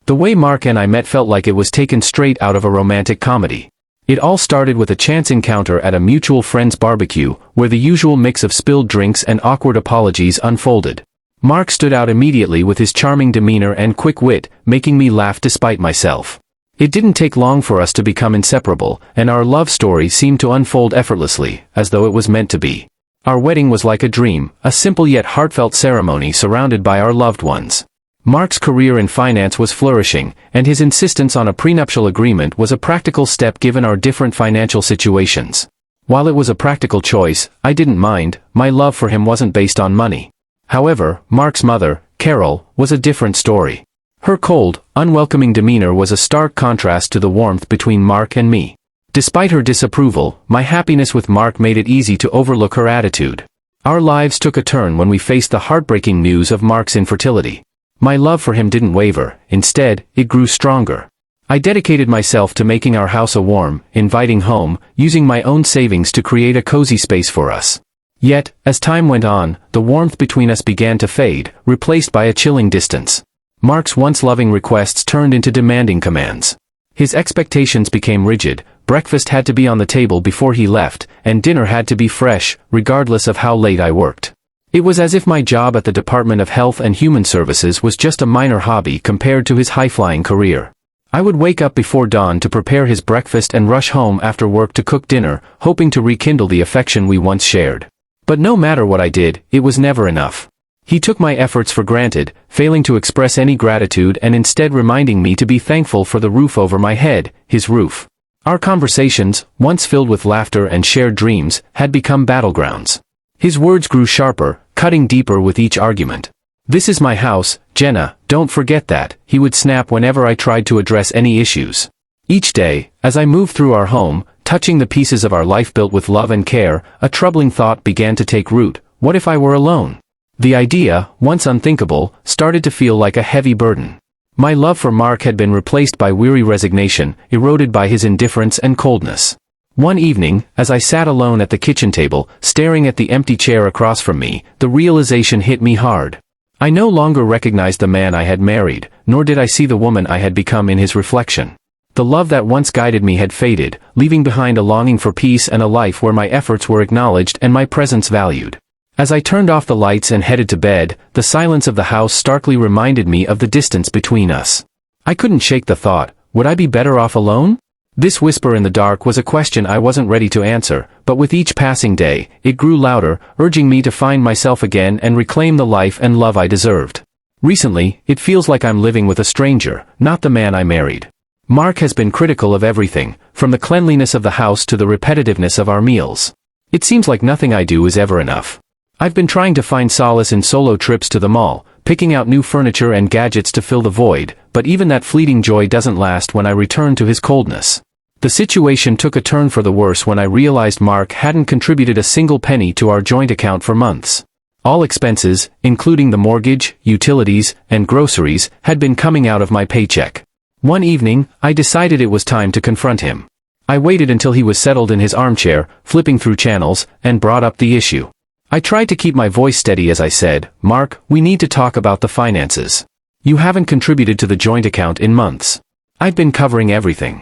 The way Mark and I met felt like it was taken straight out of a romantic comedy. It all started with a chance encounter at a mutual friend's barbecue, where the usual mix of spilled drinks and awkward apologies unfolded. Mark stood out immediately with his charming demeanor and quick wit, making me laugh despite myself. It didn't take long for us to become inseparable, and our love story seemed to unfold effortlessly, as though it was meant to be. Our wedding was like a dream, a simple yet heartfelt ceremony surrounded by our loved ones. Mark's career in finance was flourishing, and his insistence on a prenuptial agreement was a practical step given our different financial situations. While it was a practical choice, I didn't mind. My love for him wasn't based on money. However, Mark's mother, Carol, was a different story. Her cold, unwelcoming demeanor was a stark contrast to the warmth between Mark and me. Despite her disapproval, my happiness with Mark made it easy to overlook her attitude. Our lives took a turn when we faced the heartbreaking news of Mark's infertility. My love for him didn't waver, instead, it grew stronger. I dedicated myself to making our house a warm, inviting home, using my own savings to create a cozy space for us. Yet, as time went on, the warmth between us began to fade, replaced by a chilling distance. Mark's once loving requests turned into demanding commands. His expectations became rigid. Breakfast had to be on the table before he left, and dinner had to be fresh, regardless of how late I worked. It was as if my job at the Department of Health and Human Services was just a minor hobby compared to his high-flying career. I would wake up before dawn to prepare his breakfast and rush home after work to cook dinner, hoping to rekindle the affection we once shared. But no matter what I did, it was never enough. He took my efforts for granted, failing to express any gratitude and instead reminding me to be thankful for the roof over my head, his roof. Our conversations, once filled with laughter and shared dreams, had become battlegrounds. His words grew sharper, cutting deeper with each argument. "This is my house, Jenna, don't forget that," he would snap whenever I tried to address any issues. Each day, as I moved through our home, touching the pieces of our life built with love and care, a troubling thought began to take root. What if I were alone? The idea, once unthinkable, started to feel like a heavy burden. My love for Mark had been replaced by weary resignation, eroded by his indifference and coldness. One evening, as I sat alone at the kitchen table, staring at the empty chair across from me, the realization hit me hard. I no longer recognized the man I had married, nor did I see the woman I had become in his reflection. The love that once guided me had faded, leaving behind a longing for peace and a life where my efforts were acknowledged and my presence valued. As I turned off the lights and headed to bed, the silence of the house starkly reminded me of the distance between us. I couldn't shake the thought, would I be better off alone? This whisper in the dark was a question I wasn't ready to answer, but with each passing day, it grew louder, urging me to find myself again and reclaim the life and love I deserved. Recently, it feels like I'm living with a stranger, not the man I married. Mark has been critical of everything, from the cleanliness of the house to the repetitiveness of our meals. It seems like nothing I do is ever enough. I've been trying to find solace in solo trips to the mall, picking out new furniture and gadgets to fill the void, but even that fleeting joy doesn't last when I return to his coldness. The situation took a turn for the worse when I realized Mark hadn't contributed a single penny to our joint account for months. All expenses, including the mortgage, utilities, and groceries, had been coming out of my paycheck. One evening, I decided it was time to confront him. I waited until he was settled in his armchair, flipping through channels, and brought up the issue. I tried to keep my voice steady as I said, "Mark, we need to talk about the finances. You haven't contributed to the joint account in months. I've been covering everything."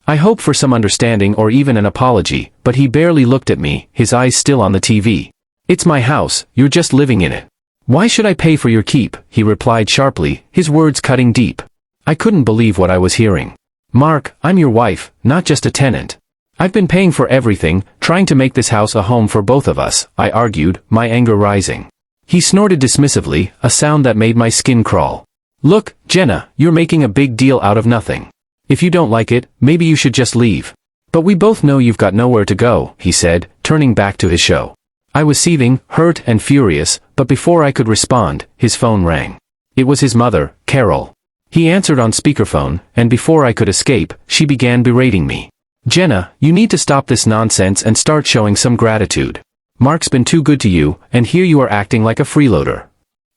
I hoped for some understanding or even an apology, but he barely looked at me, his eyes still on the TV. "It's my house, you're just living in it. Why should I pay for your keep?" he replied sharply, his words cutting deep. I couldn't believe what I was hearing. "Mark, I'm your wife, not just a tenant. I've been paying for everything, trying to make this house a home for both of us," I argued, my anger rising. He snorted dismissively, a sound that made my skin crawl. "Look, Jenna, you're making a big deal out of nothing. If you don't like it, maybe you should just leave. But we both know you've got nowhere to go," he said, turning back to his show. I was seething, hurt and furious, but before I could respond, his phone rang. It was his mother, Carol. He answered on speakerphone, and before I could escape, she began berating me. "Jenna, you need to stop this nonsense and start showing some gratitude. Mark's been too good to you, and here you are acting like a freeloader."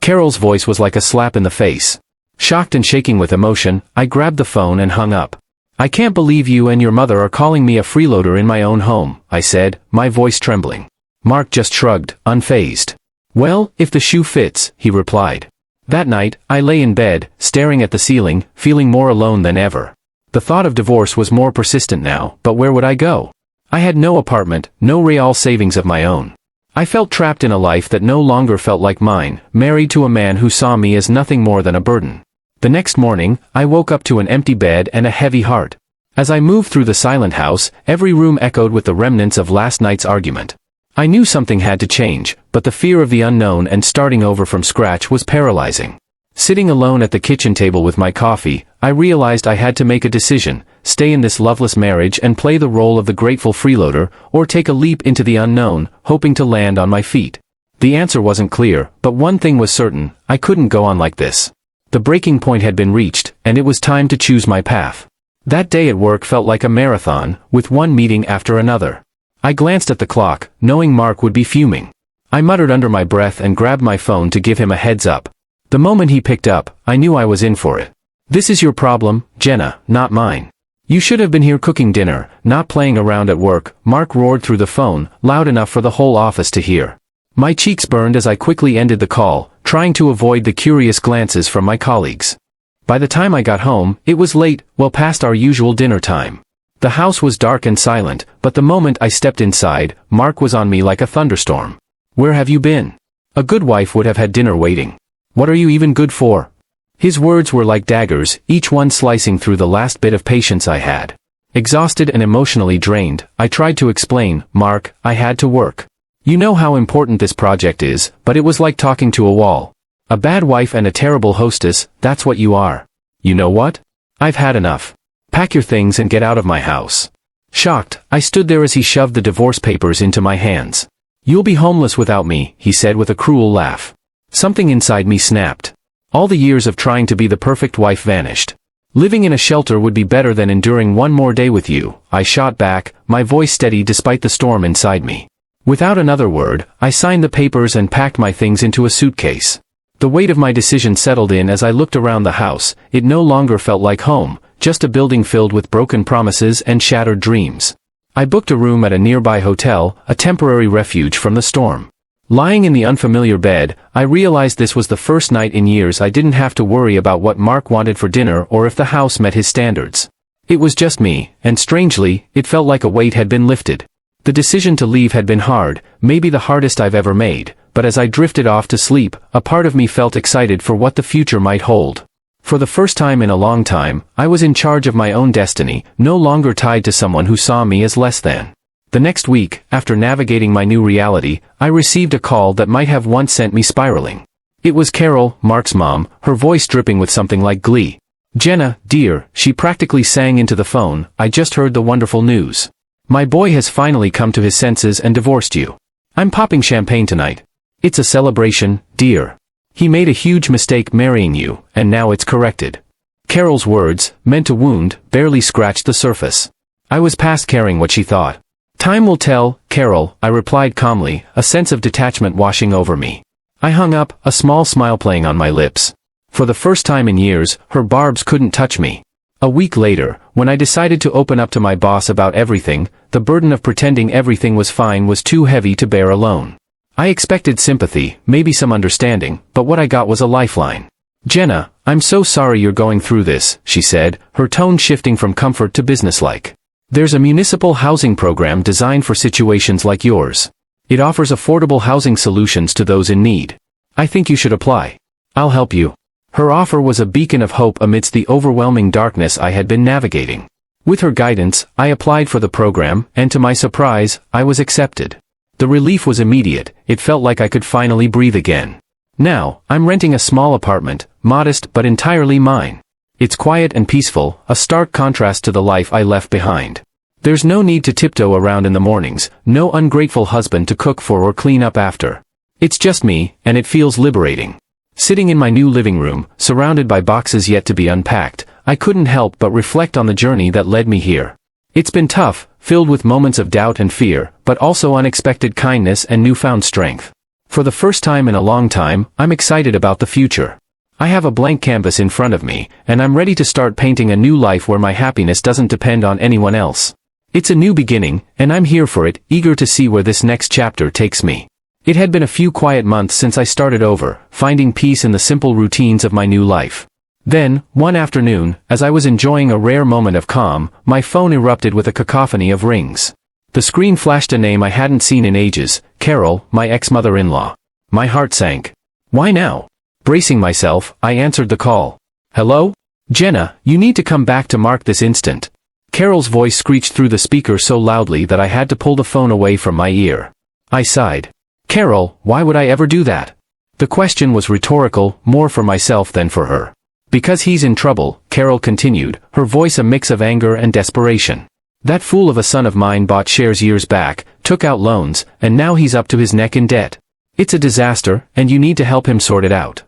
Carol's voice was like a slap in the face. Shocked and shaking with emotion, I grabbed the phone and hung up. "I can't believe you and your mother are calling me a freeloader in my own home," I said, my voice trembling. Mark just shrugged, unfazed. "Well, if the shoe fits," he replied. That night, I lay in bed, staring at the ceiling, feeling more alone than ever. The thought of divorce was more persistent now, but where would I go? I had no apartment, no real savings of my own. I felt trapped in a life that no longer felt like mine, married to a man who saw me as nothing more than a burden. The next morning, I woke up to an empty bed and a heavy heart. As I moved through the silent house, every room echoed with the remnants of last night's argument. I knew something had to change, but the fear of the unknown and starting over from scratch was paralyzing. Sitting alone at the kitchen table with my coffee, I realized I had to make a decision: stay in this loveless marriage and play the role of the grateful freeloader, or take a leap into the unknown, hoping to land on my feet. The answer wasn't clear, but one thing was certain: I couldn't go on like this. The breaking point had been reached, and it was time to choose my path. That day at work felt like a marathon, with one meeting after another. I glanced at the clock, knowing Mark would be fuming. I muttered under my breath and grabbed my phone to give him a heads up. The moment he picked up, I knew I was in for it. "This is your problem, Jenna, not mine. You should have been here cooking dinner, not playing around at work," Mark roared through the phone, loud enough for the whole office to hear. My cheeks burned as I quickly ended the call, trying to avoid the curious glances from my colleagues. By the time I got home, it was late, well past our usual dinner time. The house was dark and silent, but the moment I stepped inside, Mark was on me like a thunderstorm. "Where have you been? A good wife would have had dinner waiting. What are you even good for?" His words were like daggers, each one slicing through the last bit of patience I had. Exhausted and emotionally drained, I tried to explain, "Mark, I had to work. You know how important this project is," but it was like talking to a wall. "A bad wife and a terrible hostess, that's what you are. You know what? I've had enough. Pack your things and get out of my house." Shocked, I stood there as he shoved the divorce papers into my hands. "You'll be homeless without me," he said with a cruel laugh. Something inside me snapped. All the years of trying to be the perfect wife vanished. "Living in a shelter would be better than enduring one more day with you," I shot back, my voice steady despite the storm inside me. Without another word, I signed the papers and packed my things into a suitcase. The weight of my decision settled in as I looked around the house. It no longer felt like home, just a building filled with broken promises and shattered dreams. I booked a room at a nearby hotel, a temporary refuge from the storm. Lying in the unfamiliar bed, I realized this was the first night in years I didn't have to worry about what Mark wanted for dinner or if the house met his standards. It was just me, and strangely, it felt like a weight had been lifted. The decision to leave had been hard, maybe the hardest I've ever made, but as I drifted off to sleep, a part of me felt excited for what the future might hold. For the first time in a long time, I was in charge of my own destiny, no longer tied to someone who saw me as less than. The next week, after navigating my new reality, I received a call that might have once sent me spiraling. It was Carol, Mark's mom, her voice dripping with something like glee. "Jenna, dear," she practically sang into the phone, "I just heard the wonderful news. My boy has finally come to his senses and divorced you. I'm popping champagne tonight. It's a celebration, dear. He made a huge mistake marrying you, and now it's corrected." Carol's words, meant to wound, barely scratched the surface. I was past caring what she thought. "Time will tell, Carol," I replied calmly, a sense of detachment washing over me. I hung up, a small smile playing on my lips. For the first time in years, her barbs couldn't touch me. A week later, when I decided to open up to my boss about everything, the burden of pretending everything was fine was too heavy to bear alone. I expected sympathy, maybe some understanding, but what I got was a lifeline. "Jenna, I'm so sorry you're going through this," she said, her tone shifting from comfort to businesslike. "There's a municipal housing program designed for situations like yours. It offers affordable housing solutions to those in need. I think you should apply. I'll help you." Her offer was a beacon of hope amidst the overwhelming darkness I had been navigating. With her guidance, I applied for the program, and to my surprise, I was accepted. The relief was immediate. It felt like I could finally breathe again. Now, I'm renting a small apartment, modest but entirely mine. It's quiet and peaceful, a stark contrast to the life I left behind. There's no need to tiptoe around in the mornings, no ungrateful husband to cook for or clean up after. It's just me, and it feels liberating. Sitting in my new living room, surrounded by boxes yet to be unpacked, I couldn't help but reflect on the journey that led me here. It's been tough, filled with moments of doubt and fear, but also unexpected kindness and newfound strength. For the first time in a long time, I'm excited about the future. I have a blank canvas in front of me, and I'm ready to start painting a new life where my happiness doesn't depend on anyone else. It's a new beginning, and I'm here for it, eager to see where this next chapter takes me. It had been a few quiet months since I started over, finding peace in the simple routines of my new life. Then, one afternoon, as I was enjoying a rare moment of calm, my phone erupted with a cacophony of rings. The screen flashed a name I hadn't seen in ages, Carol, my ex-mother-in-law. My heart sank. Why now? Bracing myself, I answered the call. Hello? Jenna, you need to come back to Mark this instant. Carol's voice screeched through the speaker so loudly that I had to pull the phone away from my ear. I sighed. Carol, why would I ever do that? The question was rhetorical, more for myself than for her. Because he's in trouble, Carol continued, her voice a mix of anger and desperation. That fool of a son of mine bought shares years back, took out loans, and now he's up to his neck in debt. It's a disaster, and you need to help him sort it out.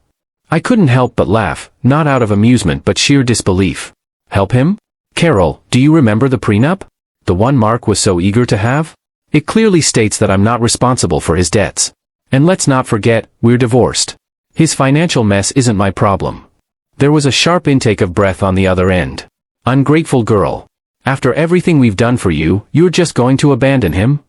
I couldn't help but laugh, not out of amusement but sheer disbelief. Help him? Carol, do you remember the prenup? The one Mark was so eager to have? It clearly states that I'm not responsible for his debts. And let's not forget, we're divorced. His financial mess isn't my problem. There was a sharp intake of breath on the other end. Ungrateful girl. After everything we've done for you, you're just going to abandon him?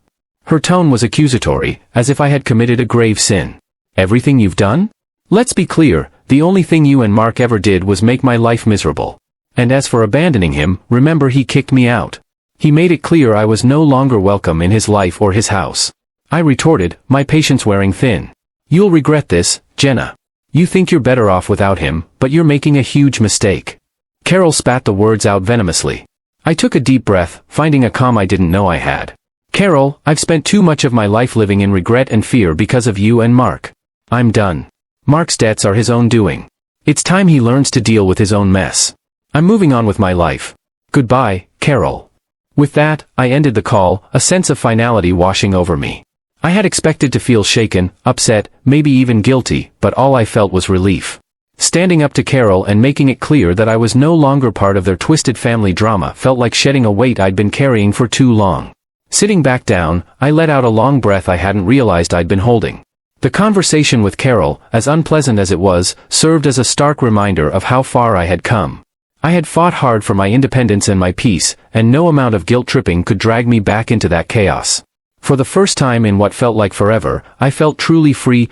Her tone was accusatory, as if I had committed a grave sin. Everything you've done? Let's be clear, the only thing you and Mark ever did was make my life miserable. And as for abandoning him, remember he kicked me out. He made it clear I was no longer welcome in his life or his house. I retorted, my patience wearing thin. You'll regret this, Jenna. You think you're better off without him, but you're making a huge mistake. Carol spat the words out venomously. I took a deep breath, finding a calm I didn't know I had. Carol, I've spent too much of my life living in regret and fear because of you and Mark. I'm done. Mark's debts are his own doing. It's time he learns to deal with his own mess. I'm moving on with my life. Goodbye, Carol. With that, I ended the call, a sense of finality washing over me. I had expected to feel shaken, upset, maybe even guilty, but all I felt was relief. Standing up to Carol and making it clear that I was no longer part of their twisted family drama felt like shedding a weight I'd been carrying for too long. Sitting back down, I let out a long breath I hadn't realized I'd been holding. The conversation with Carol, as unpleasant as it was, served as a stark reminder of how far I had come. I had fought hard for my independence and my peace, and no amount of guilt-tripping could drag me back into that chaos. For the first time in what felt like forever, I felt truly free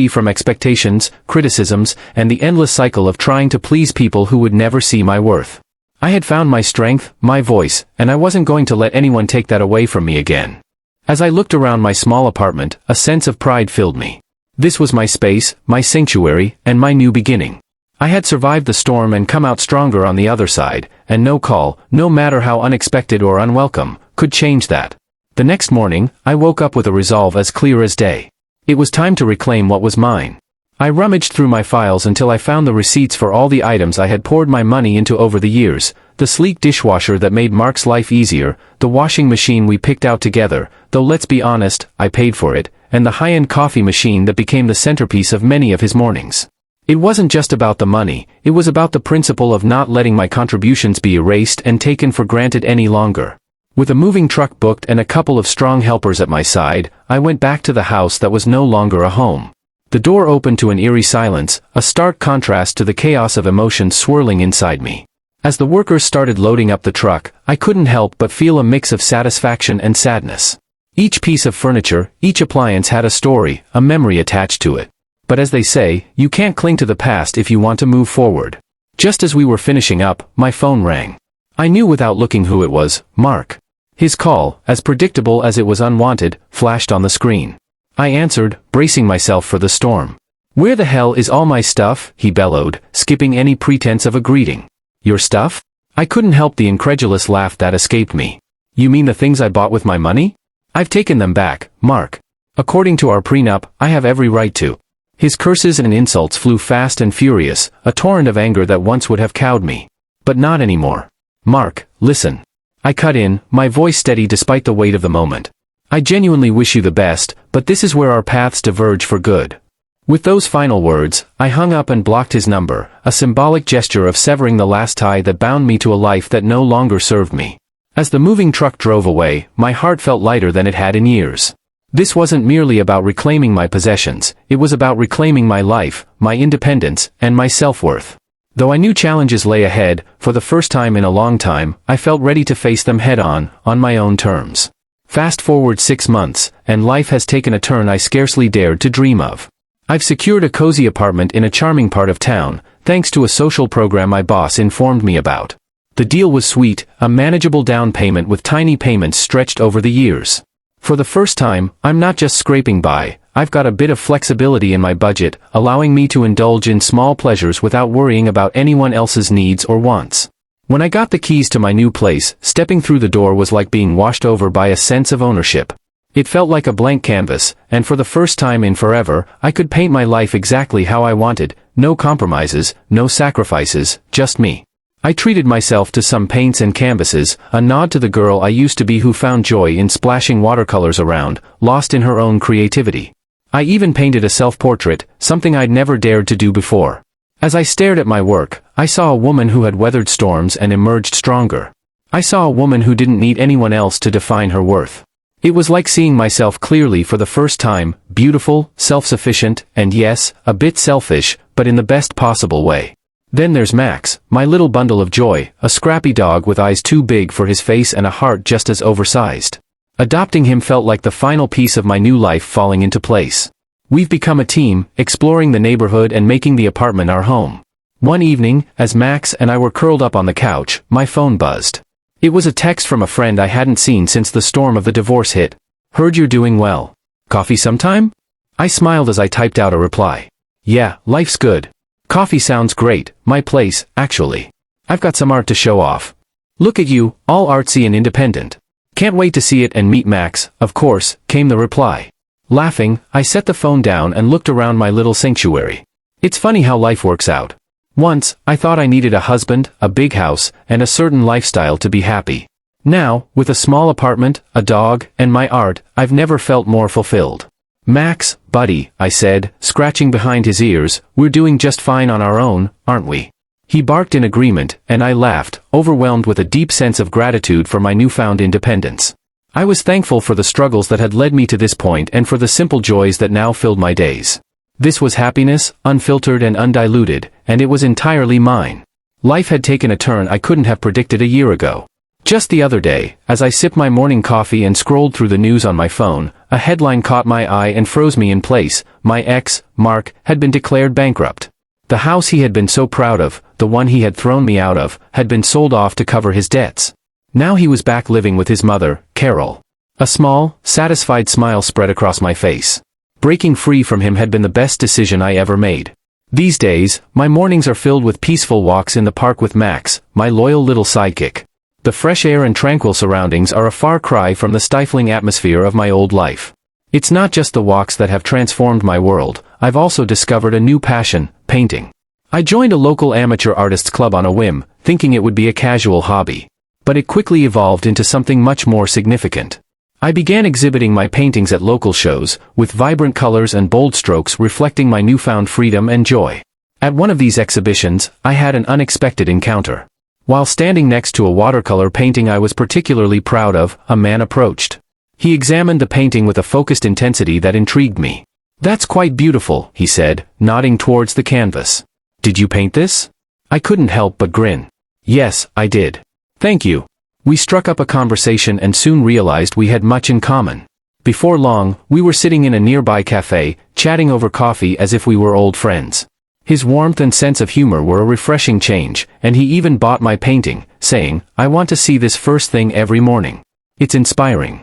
from expectations, criticisms, and the endless cycle of trying to please people who would never see my worth. I had found my strength, my voice, and I wasn't going to let anyone take that away from me again. As I looked around my small apartment, a sense of pride filled me. This was my space, my sanctuary, and my new beginning. I had survived the storm and come out stronger on the other side, and no call, no matter how unexpected or unwelcome, could change that. The next morning, I woke up with a resolve as clear as day. It was time to reclaim what was mine. I rummaged through my files until I found the receipts for all the items I had poured my money into over the years, the sleek dishwasher that made Mark's life easier, the washing machine we picked out together, though let's be honest, I paid for it, and the high-end coffee machine that became the centerpiece of many of his mornings. It wasn't just about the money, it was about the principle of not letting my contributions be erased and taken for granted any longer. With a moving truck booked and a couple of strong helpers at my side, I went back to the house that was no longer a home. The door opened to an eerie silence, a stark contrast to the chaos of emotions swirling inside me. As the workers started loading up the truck, I couldn't help but feel a mix of satisfaction and sadness. Each piece of furniture, each appliance had a story, a memory attached to it. But as they say, you can't cling to the past if you want to move forward. Just as we were finishing up, my phone rang. I knew without looking who it was, Mark. His call, as predictable as it was unwanted, flashed on the screen. I answered, bracing myself for the storm. "Where the hell is all my stuff?" he bellowed, skipping any pretense of a greeting. "Your stuff?" I couldn't help the incredulous laugh that escaped me. "You mean the things I bought with my money?" "I've taken them back, Mark. According to our prenup, I have every right to." His curses and insults flew fast and furious, a torrent of anger that once would have cowed me. But not anymore. "Mark, listen." I cut in, my voice steady despite the weight of the moment. "I genuinely wish you the best, but this is where our paths diverge for good." With those final words, I hung up and blocked his number, a symbolic gesture of severing the last tie that bound me to a life that no longer served me. As the moving truck drove away, my heart felt lighter than it had in years. This wasn't merely about reclaiming my possessions, it was about reclaiming my life, my independence, and my self-worth. Though I knew challenges lay ahead, for the first time in a long time, I felt ready to face them head-on, on my own terms. Fast forward 6 months, and life has taken a turn I scarcely dared to dream of. I've secured a cozy apartment in a charming part of town, thanks to a social program my boss informed me about. The deal was sweet, a manageable down payment with tiny payments stretched over the years. For the first time, I'm not just scraping by, I've got a bit of flexibility in my budget, allowing me to indulge in small pleasures without worrying about anyone else's needs or wants. When I got the keys to my new place, stepping through the door was like being washed over by a sense of ownership. It felt like a blank canvas, and for the first time in forever, I could paint my life exactly how I wanted, no compromises, no sacrifices, just me. I treated myself to some paints and canvases, a nod to the girl I used to be who found joy in splashing watercolors around, lost in her own creativity. I even painted a self-portrait, something I'd never dared to do before. As I stared at my work, I saw a woman who had weathered storms and emerged stronger. I saw a woman who didn't need anyone else to define her worth. It was like seeing myself clearly for the first time, beautiful, self-sufficient, and yes, a bit selfish, but in the best possible way. Then there's Max, my little bundle of joy, a scrappy dog with eyes too big for his face and a heart just as oversized. Adopting him felt like the final piece of my new life falling into place. We've become a team, exploring the neighborhood and making the apartment our home. One evening, as Max and I were curled up on the couch, my phone buzzed. It was a text from a friend I hadn't seen since the storm of the divorce hit. "Heard you're doing well. Coffee sometime?" I smiled as I typed out a reply. "Yeah, life's good. Coffee sounds great, my place, actually. I've got some art to show off. Look at you, all artsy and independent. Can't wait to see it and meet Max," of course, came the reply. Laughing, I set the phone down and looked around my little sanctuary. It's funny how life works out. Once, I thought I needed a husband, a big house, and a certain lifestyle to be happy. Now, with a small apartment, a dog, and my art, I've never felt more fulfilled. "Max, buddy," I said, scratching behind his ears, "we're doing just fine on our own, aren't we?" He barked in agreement, and I laughed, overwhelmed with a deep sense of gratitude for my newfound independence. I was thankful for the struggles that had led me to this point and for the simple joys that now filled my days. This was happiness, unfiltered and undiluted, and it was entirely mine. Life had taken a turn I couldn't have predicted a year ago. Just the other day, as I sipped my morning coffee and scrolled through the news on my phone, a headline caught my eye and froze me in place. My ex, Mark, had been declared bankrupt. The house he had been so proud of, the one he had thrown me out of, had been sold off to cover his debts. Now he was back living with his mother, Carol. A small, satisfied smile spread across my face. Breaking free from him had been the best decision I ever made. These days, my mornings are filled with peaceful walks in the park with Max, my loyal little sidekick. The fresh air and tranquil surroundings are a far cry from the stifling atmosphere of my old life. It's not just the walks that have transformed my world, I've also discovered a new passion, painting. I joined a local amateur artists club on a whim, thinking it would be a casual hobby. But it quickly evolved into something much more significant. I began exhibiting my paintings at local shows, with vibrant colors and bold strokes reflecting my newfound freedom and joy. At one of these exhibitions, I had an unexpected encounter. While standing next to a watercolor painting I was particularly proud of, a man approached. He examined the painting with a focused intensity that intrigued me. "That's quite beautiful," he said, nodding towards the canvas. "Did you paint this?" I couldn't help but grin. "Yes, I did. Thank you." We struck up a conversation and soon realized we had much in common. Before long, we were sitting in a nearby cafe, chatting over coffee as if we were old friends. His warmth and sense of humor were a refreshing change, and he even bought my painting, saying, "I want to see this first thing every morning. It's inspiring."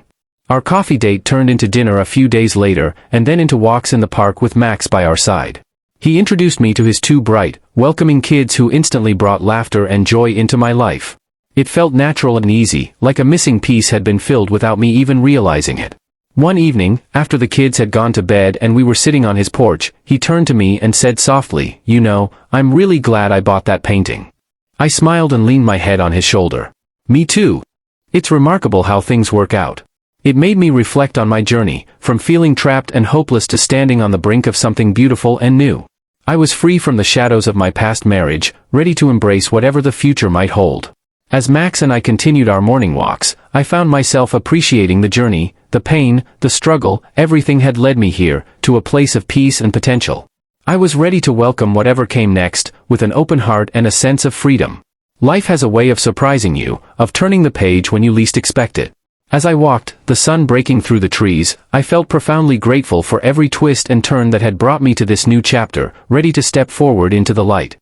Our coffee date turned into dinner a few days later, and then into walks in the park with Max by our side. He introduced me to his two bright, welcoming kids who instantly brought laughter and joy into my life. It felt natural and easy, like a missing piece had been filled without me even realizing it. One evening, after the kids had gone to bed and we were sitting on his porch, he turned to me and said softly, "You know, I'm really glad I bought that painting." I smiled and leaned my head on his shoulder. "Me too. It's remarkable how things work out." It made me reflect on my journey, from feeling trapped and hopeless to standing on the brink of something beautiful and new. I was free from the shadows of my past marriage, ready to embrace whatever the future might hold. As Max and I continued our morning walks, I found myself appreciating the journey, the pain, the struggle. Everything had led me here, to a place of peace and potential. I was ready to welcome whatever came next, with an open heart and a sense of freedom. Life has a way of surprising you, of turning the page when you least expect it. As I walked, the sun breaking through the trees, I felt profoundly grateful for every twist and turn that had brought me to this new chapter, ready to step forward into the light.